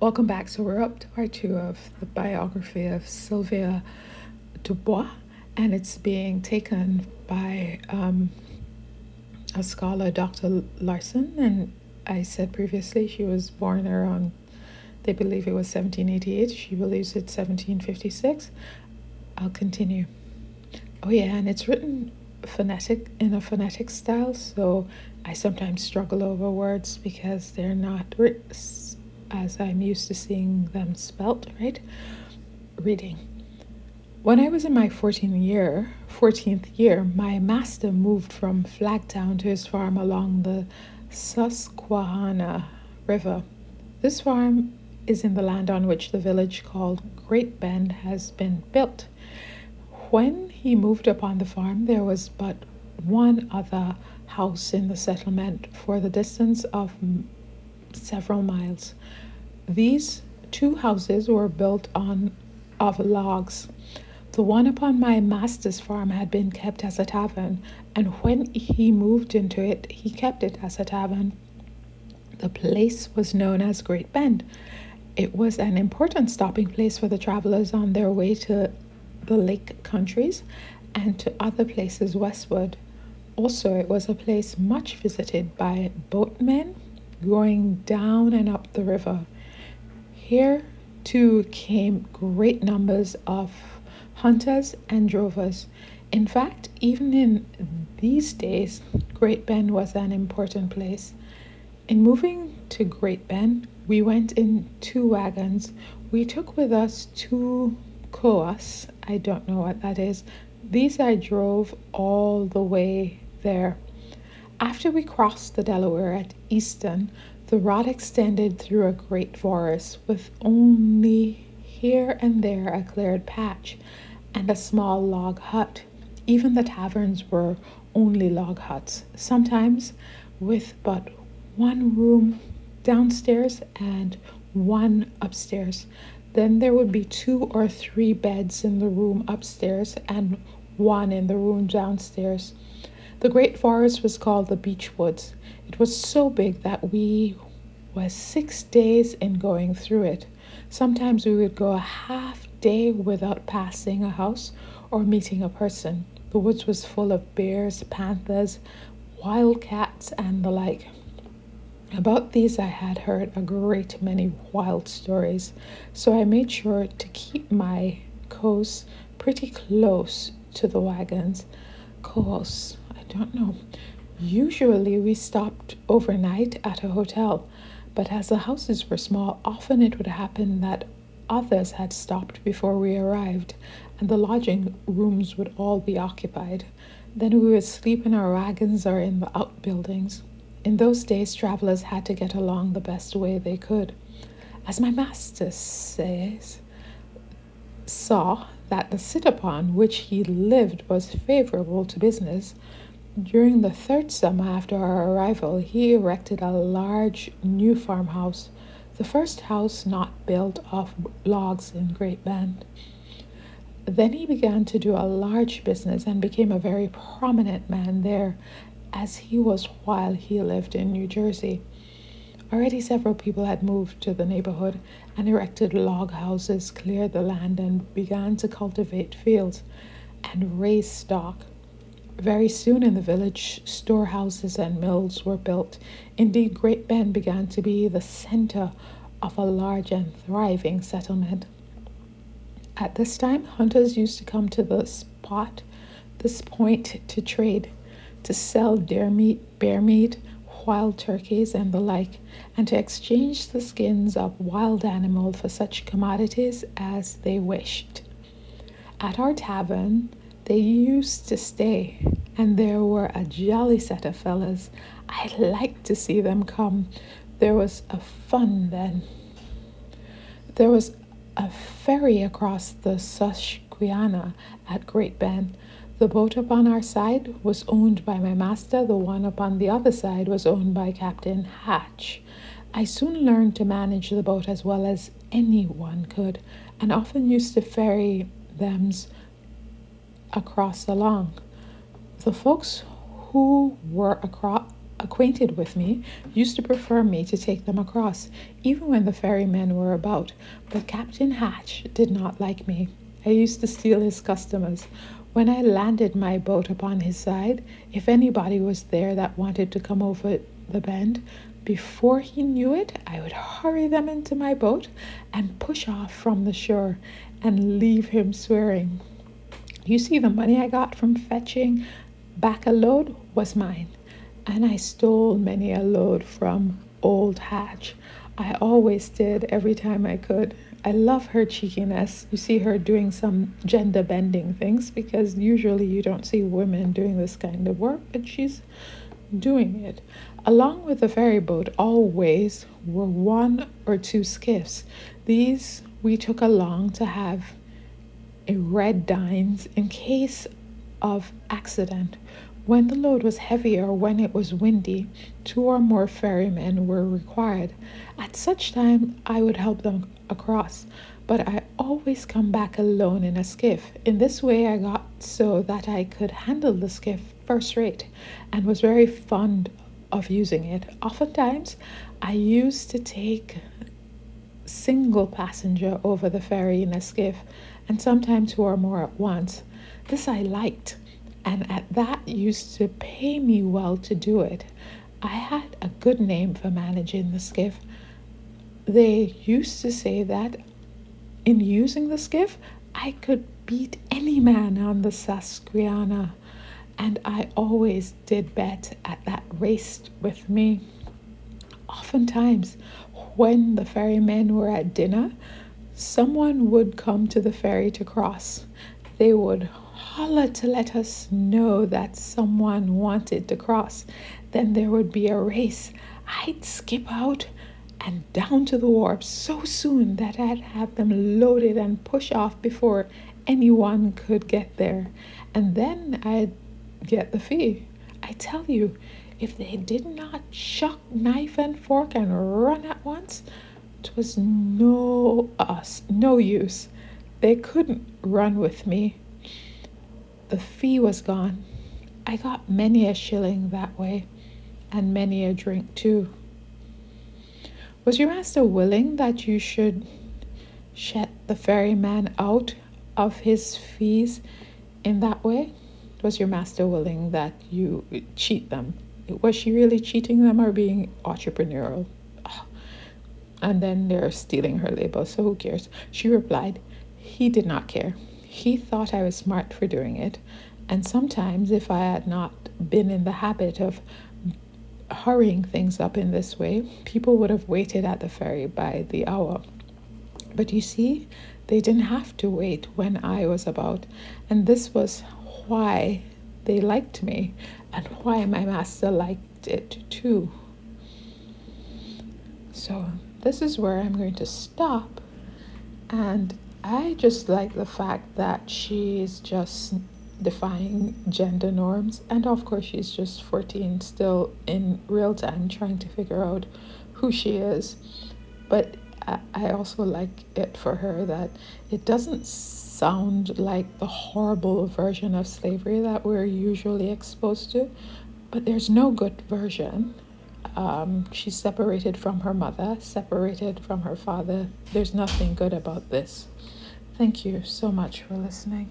Welcome back. So we're up to part two of the biography of Sylvia Dubois, and it's being taken by a scholar, Dr. Larson. And I said previously she was born around, they believe it was 1788. She believes it's 1756. I'll continue. Oh yeah, and it's written in a phonetic style, so I sometimes struggle over words because they're not written as I'm used to seeing them spelt, right? Reading. When I was in my 14th year, my master moved from Flagtown to his farm along the Susquehanna River. This farm is in the land on which the village called Great Bend has been built. When he moved upon the farm, there was but one other house in the settlement for the distance of several miles. These two houses were built of logs. The one upon my master's farm had been kept as a tavern, and when he moved into it, he kept it as a tavern. The place was known as Great Bend. It was an important stopping place for the travelers on their way to the lake countries and to other places westward. Also, it was a place much visited by boatmen going down and up the river. Here, too, came great numbers of hunters and drovers. In fact, even in these days, Great Bend was an important place. In moving to Great Bend, we went in 2 wagons. We took with us 2 coas. I don't know what that is. These I drove all the way there. After we crossed the Delaware at Easton, the road extended through a great forest with only here and there a cleared patch and a small log hut. Even the taverns were only log huts, sometimes with but one room downstairs and one upstairs. Then there would be 2 or 3 beds in the room upstairs and one in the room downstairs. The great forest was called the Beech Woods. It was so big that we was 6 days in going through it. Sometimes we would go a half day without passing a house or meeting a person. The woods was full of bears, panthers, wild cats, and the like. About these I had heard a great many wild stories, so I made sure to keep my cows pretty close to the wagons. Cows, I don't know. Usually we stopped overnight at a hotel, but as the houses were small, often it would happen that others had stopped before we arrived, and the lodging rooms would all be occupied. Then we would sleep in our wagons or in the outbuildings. In those days, travelers had to get along the best way they could. As my master saw that the sit upon which he lived was favorable to business, during the 3rd summer after our arrival, he erected a large new farmhouse, the first house not built of logs in Great Bend. Then he began to do a large business and became a very prominent man there, as he was while he lived in New Jersey. Already several people had moved to the neighborhood and erected log houses, cleared the land, and began to cultivate fields and raise stock. Very soon in the village, storehouses and mills were built. Indeed, Great Bend began to be the center of a large and thriving settlement. At this time, hunters used to come to this point to trade, to sell deer meat, bear meat, wild turkeys, and the like, and to exchange the skins of wild animals for such commodities as they wished. At our tavern, they used to stay, and there were a jolly set of fellas. I liked to see them come. There was a fun then. There was a ferry across the Susquehanna at Great Bend. The boat upon our side was owned by my master. The one upon the other side was owned by Captain Hatch. I soon learned to manage the boat as well as anyone could, and often used to ferry them across along. The folks who were acquainted with me used to prefer me to take them across, even when the ferrymen were about. But Captain Hatch did not like me. I used to steal his customers. When I landed my boat upon his side, if anybody was there that wanted to come over the bend, before he knew it, I would hurry them into my boat and push off from the shore and leave him swearing. You see, the money I got from fetching back a load was mine, and I stole many a load from old Hatch. I always did every time I could. I love her cheekiness. You see her doing some gender bending things because usually you don't see women doing this kind of work, but she's doing it. Along with the ferry boat always were one or two skiffs. These we took along to have a red dines in case of accident. When the load was heavy or when it was windy, two or more ferrymen were required. At such time, I would help them across, but I always come back alone in a skiff. In this way, I got so that I could handle the skiff first rate and was very fond of using it. Oftentimes, I used to take single passenger over the ferry in a skiff, and sometimes two or more at once. This I liked, and at that used to pay me well to do it. I had a good name for managing the skiff. They used to say that in using the skiff, I could beat any man on the Susquehanna, and I always did bet at that race with me. Oftentimes, when the ferrymen were at dinner, someone would come to the ferry to cross. They would holler to let us know that someone wanted to cross. Then there would be a race. I'd skip out and down to the wharf so soon that I'd have them loaded and push off before anyone could get there. And then I'd get the fee. I tell you, if they did not chuck knife and fork and run at once, 'twas no use. They couldn't run with me. The fee was gone. I got many a shilling that way, and many a drink too. Was your master willing that you should shut the ferryman out of his fees in that way? Was your master willing that you cheat them? Was she really cheating them or being entrepreneurial? Oh, and then they're stealing her labor, so who cares? She replied, he did not care. He thought I was smart for doing it, and sometimes if I had not been in the habit of hurrying things up in this way, people would have waited at the ferry by the hour. But you see, they didn't have to wait when I was about, and this was why they liked me and why my master liked it too. So this is where I'm going to stop, and I just like the fact that she's just defying gender norms, and of course she's just 14, still in real time trying to figure out who she is. But I also like it for her that it doesn't sound like the horrible version of slavery that we're usually exposed to, but there's no good version. She's separated from her mother, separated from her father. There's nothing good about this. Thank you so much for listening.